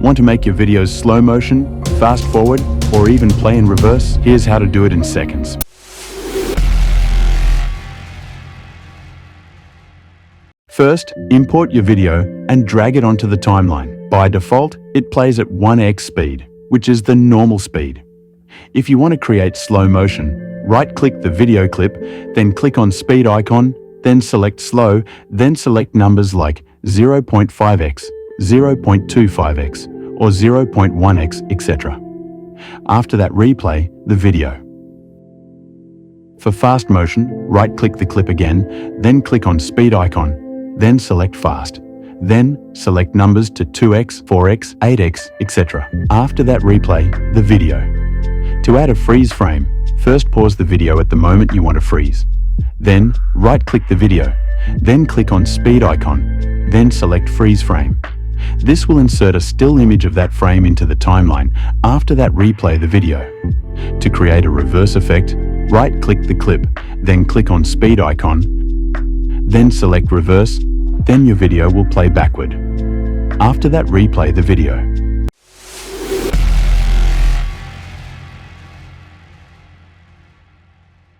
Want to make your videos slow motion, fast forward, or even play in reverse? Here's how to do it in seconds. First, import your video and drag it onto the timeline. By default, it plays at 1x speed, which is the normal speed. If you want to create slow motion, right-click the video clip, then click on speed icon, then select slow, then select numbers like 0.5x, 0.25x, or 0.1x, etc. After that, replay the video. For fast motion, right-click the clip again, then click on speed icon, then select fast. Then select numbers to 2x, 4x, 8x, etc. After that, replay the video. To add a freeze frame, first pause the video at the moment you want to freeze. Then right-click the video, then click on speed icon, then select freeze frame. This will insert a still image of that frame into the timeline. After that, replay the video. To create a reverse effect, right-click the clip, then click on speed icon, then select reverse, then your video will play backward. After that, replay the video.